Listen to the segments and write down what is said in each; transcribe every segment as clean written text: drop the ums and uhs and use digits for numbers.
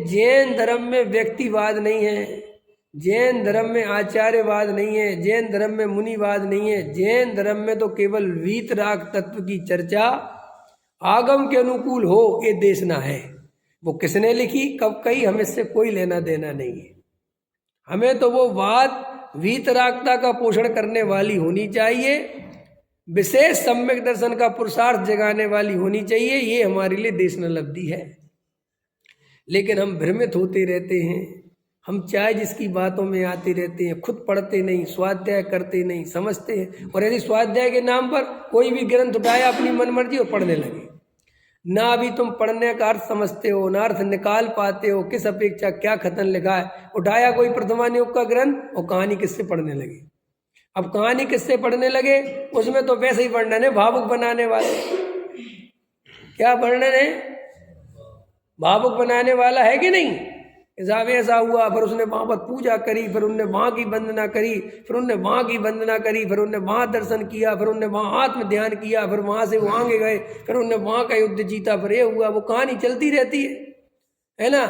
जैन धर्म में व्यक्तिवाद नहीं है, जैन धर्म में आचार्यवाद नहीं है, जैन धर्म में मुनिवाद नहीं है। जैन धर्म में तो केवल वीतराग तत्व की चर्चा आगम के अनुकूल हो ये देशना है। वो किसने लिखी कब कही हमें इससे कोई लेना देना नहीं है। हमें तो वो बात वीतरागता का पोषण करने वाली होनी चाहिए, विशेष सम्यक दर्शन का पुरुषार्थ जगाने वाली होनी चाहिए। ये हमारे लिए देशनालब्धि है। लेकिन हम भ्रमित होते रहते हैं, हम चाहे जिसकी बातों में आते रहते हैं, खुद पढ़ते नहीं, स्वाध्याय करते नहीं, समझते हैं। और यदि स्वाध्याय के नाम पर कोई भी ग्रंथ उठाया अपनी मनमर्जी और पढ़ने लगे, ना अभी तुम पढ़ने का अर्थ समझते हो, ना अर्थ निकाल पाते हो, किस अपेक्षा क्या कथन लिखा है। उठाया कोई प्रथमानुयोग का ग्रंथ और कहानी किससे पढ़ने लगे। अब कहानी किससे पढ़ने लगे, उसमें तो वैसे ही वर्णन है भावुक बनाने वाले। क्या वर्णन है, भावुक बनाने वाला है कि नहीं। साहब ऐसा हुआ, फिर उसने वहां पर पूजा करी, फिर उनने वहां की वंदना करी, फिर उनने वहां की वंदना करी, फिर उनने वहां दर्शन किया, फिर उनने वहां आत्म ध्यान किया, फिर वहां से वहां गए, फिर उनने वहां का युद्ध जीता, फिर ये हुआ। वो कहानी चलती रहती है ना।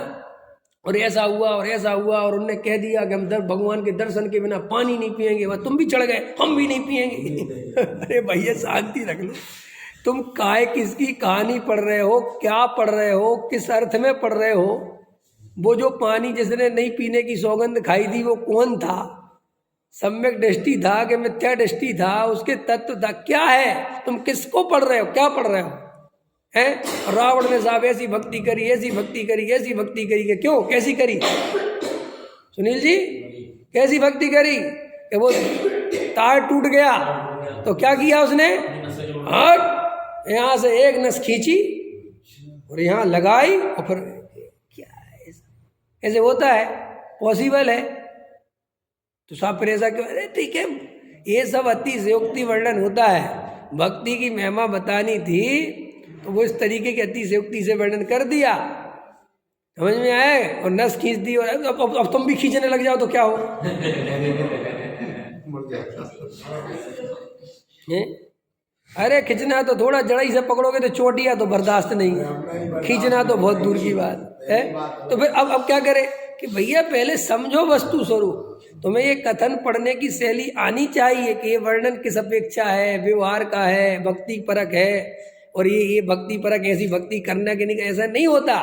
और ऐसा हुआ और ऐसा हुआ, और उनने कह दिया कि हम भगवान के दर्शन के बिना पानी नहीं पिएंगे। वह तुम भी चढ़ गए, हम भी नहीं पिएंगे। अरे भैया शांति रख लो। तुम काय किसकी कहानी पढ़ रहे हो, क्या पढ़ रहे हो, किस अर्थ में पढ़ रहे हो। वो जो पानी जिसने नहीं पीने की सौगंध खाई थी वो कौन था, सम्यक दृष्टि था कि मिथ्या दृष्टि था, उसके तत्व था क्या है। तुम किसको पढ़ रहे हो, क्या पढ़ रहे हो हैं। रावण ने साहब ऐसी भक्ति करी, ऐसी भक्ति करी, ऐसी भक्ति करी कि क्यों, कैसी करी सुनील जी, कैसी भक्ति करी कि वो तार टूट गया तो क्या किया उसने, हट यहाँ से एक नस खींची और यहाँ लगाई, और फिर ऐसे होता है, पॉसिबल है। तो साहब फिर ऐसा क्यों, अरे ठीक है, ये सब अतिशयोक्ति वर्णन होता है। भक्ति की महिमा बतानी थी तो वो इस तरीके की अतिशयोक्ति से वर्णन कर दिया, समझ में आए। और नस खींच दी, और अब तुम भी खींचने लग जाओ तो क्या हो। अरे खींचना तो थोड़ा जड़ाई से पकड़ोगे तो चोटिया तो बर्दाश्त नहीं है, खींचना तो बहुत दूर की बात है। तो फिर अब क्या करें कि भैया पहले समझो वस्तु स्वरूप। तुम्हें ये कथन पढ़ने की शैली आनी चाहिए कि ये वर्णन किस अपेक्षा है, व्यवहार का है, भक्ति परक है। और ये भक्ति परक ऐसी भक्ति करना कि नहीं, ऐसा नहीं होता।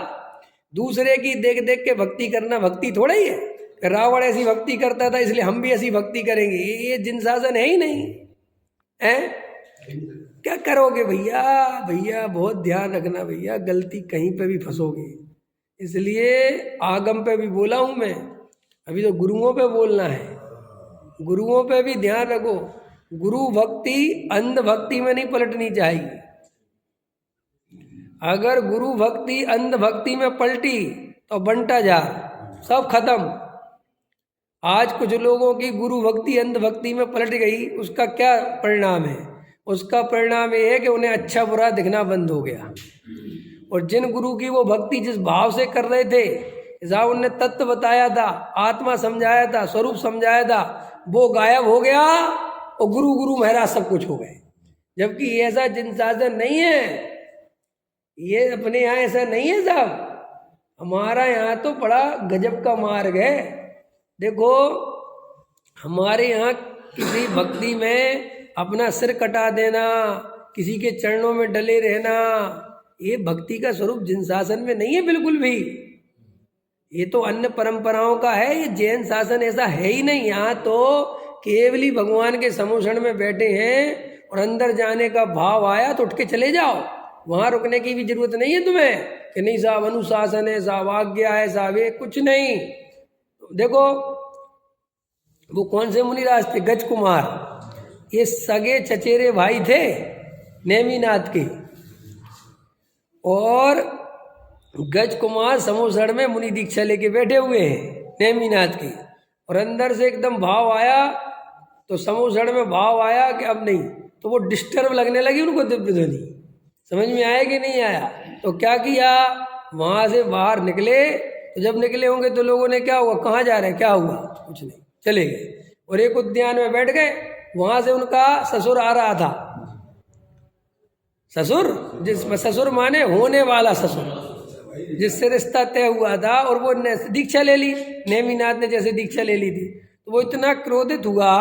दूसरे की देख देख के भक्ति करना भक्ति थोड़ा ही है। रावण ऐसी भक्ति करता था इसलिए हम भी ऐसी भक्ति करेंगे, ये जिन शासन है ही नहीं है। क्या करोगे भैया, भैया बहुत ध्यान रखना भैया, गलती कहीं पे भी फंसोगे। इसलिए आगम पे भी बोला हूं मैं, अभी तो गुरुओं पे बोलना है। गुरुओं पे भी ध्यान रखो, गुरु भक्ति अंध भक्ति में नहीं पलटनी चाहिए। अगर गुरु भक्ति अंध भक्ति में पलटी तो बंटा जा, सब खत्म। आज कुछ लोगों की गुरु भक्ति अंध भक्ति में पलट गई, उसका क्या परिणाम है। उसका परिणाम ये है कि उन्हें अच्छा बुरा दिखना बंद हो गया। और जिन गुरु की वो भक्ति जिस भाव से कर रहे थे, जहाँ उनने तत्व बताया था, आत्मा समझाया था, स्वरूप समझाया था, वो गायब हो गया और गुरु गुरु महाराज सब कुछ हो गए। जबकि ऐसा जिन शासन नहीं है, ये अपने यहाँ ऐसा नहीं है साहब। हमारा यहाँ तो बड़ा गजब का मार्ग है। देखो हमारे यहाँ किसी भक्ति में अपना सिर कटा देना, किसी के चरणों में डले रहना, ये भक्ति का स्वरूप जिन शासन में नहीं है बिल्कुल भी। ये तो अन्य परंपराओं का है, ये जैन शासन ऐसा है ही नहीं। यहाँ तो केवल ही भगवान के समूषण में बैठे हैं और अंदर जाने का भाव आया तो उठ के चले जाओ, वहां रुकने की भी जरूरत नहीं है तुम्हें कि नहीं साहब अनुशासन है, साहब आज्ञा है, साहब ये कुछ नहीं। देखो वो कौन से मुनिराज थे, गज कुमार, ये सगे चचेरे भाई थे नेमिनाथ के। और गज कुमार समूसण में मुनि दीक्षा लेके बैठे हुए हैं नेमिनाथ की। और अंदर से एकदम भाव आया तो समूसण में भाव आया कि अब नहीं, तो वो डिस्टर्ब लगने लगी उनको दिव्य ध्वनि। समझ में आया कि नहीं आया। तो क्या किया, वहां से बाहर निकले। तो जब निकले होंगे तो लोगों ने क्या हुआ, कहाँ जा रहे हैं, क्या हुआ, कुछ नहीं, चले गए। और एक उद्यान में बैठ गए। वहां से उनका ससुर आ रहा था। ससुर, जिस ससुर माने होने वाला ससुर, जिससे रिश्ता तय हुआ था, और वो दीक्षा ले ली, नेमिनाथ ने जैसे दीक्षा ले ली थी, तो वो इतना क्रोधित हुआ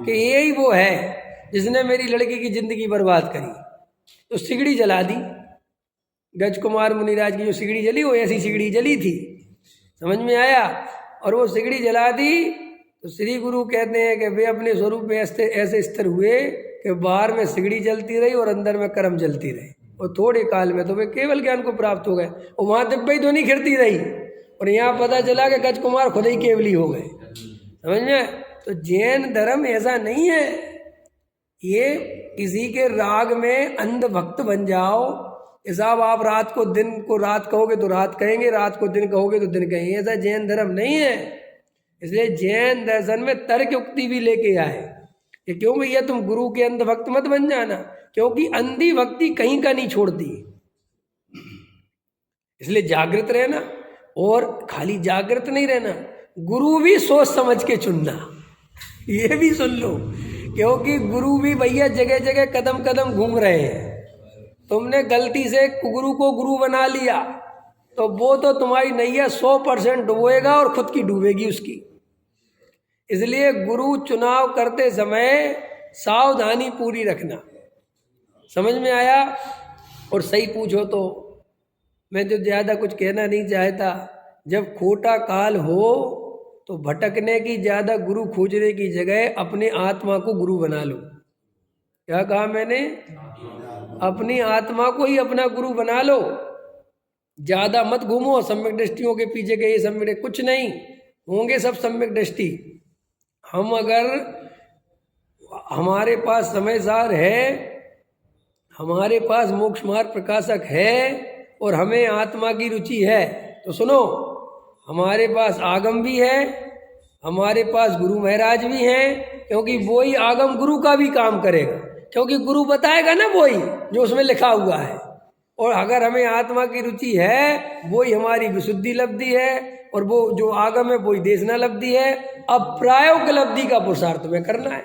कि यही वो है जिसने मेरी लड़की की जिंदगी बर्बाद करी, तो सिगड़ी जला दी। गज कुमार मुनिराज की जो सिगड़ी जली, वो ऐसी सिगड़ी जली थी, समझ में आया। और वो सिगड़ी जला दी तो श्री गुरु कहते हैं कि वे अपने स्वरूप में ऐसे स्थिर हुए कि बाहर में सिगड़ी जलती रही और अंदर में कर्म जलती रही, और थोड़े काल में तो वे केवल ज्ञान को प्राप्त हो गए। और वहाँ दिव्य ध्वनि खिरती रही, और यहाँ पता चला कि गज कुमार खुद ही केवली हो गए, समझ में। तो जैन धर्म ऐसा नहीं है, ये किसी के राग में अंध भक्त बन जाओ, साहब आप रात को दिन को रात कहोगे तो रात कहेंगे, रात को दिन कहोगे तो दिन कहेंगे, ऐसा जैन धर्म नहीं है। इसलिए जैन दर्शन में तर्क युक्ति भी लेके आए कि क्यों भैया तुम गुरु के अंध भक्त मत बन जाना, क्योंकि अंधी भक्ति कहीं का नहीं छोड़ती। इसलिए जागृत रहना, और खाली जागृत नहीं रहना, गुरु भी सोच समझ के चुनना, ये भी सुन लो, क्योंकि गुरु भी भैया जगह जगह कदम कदम घूम रहे हैं। तुमने गलती से गुरु को गुरु बना लिया तो वो तो तुम्हारी नैया 100% डुबोएगा और खुद की डूबेगी उसकी। इसलिए गुरु चुनाव करते समय सावधानी पूरी रखना, समझ में आया। और सही पूछो तो मैं जो ज़्यादा कुछ कहना नहीं चाहता, जब खोटा काल हो तो भटकने की ज़्यादा गुरु खोजने की जगह अपने आत्मा को गुरु बना लो। क्या कहा मैंने? अपनी आत्मा को ही अपना गुरु बना लो, ज़्यादा मत घूमो सम्यक दृष्टियों के पीछे के, ये सम्यक कुछ नहीं होंगे सब सम्यक दृष्टि। हम अगर हमारे पास समय सार है, हमारे पास मोक्ष मार्ग प्रकाशक है और हमें आत्मा की रुचि है, तो सुनो, हमारे पास आगम भी है, हमारे पास गुरु महाराज भी हैं, क्योंकि वो ही आगम गुरु का भी काम करेगा, क्योंकि गुरु बताएगा ना वही जो उसमें लिखा हुआ है। और अगर हमें आत्मा की रुचि है, वही हमारी विशुद्धि लब्धि है, और वो जो आगम है वही देशना लब्धि है। अब प्रायोगिक लब्धि का पुरुषार्थ में करना है,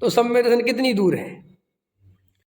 तो सम्यक दर्शन कितनी दूर है।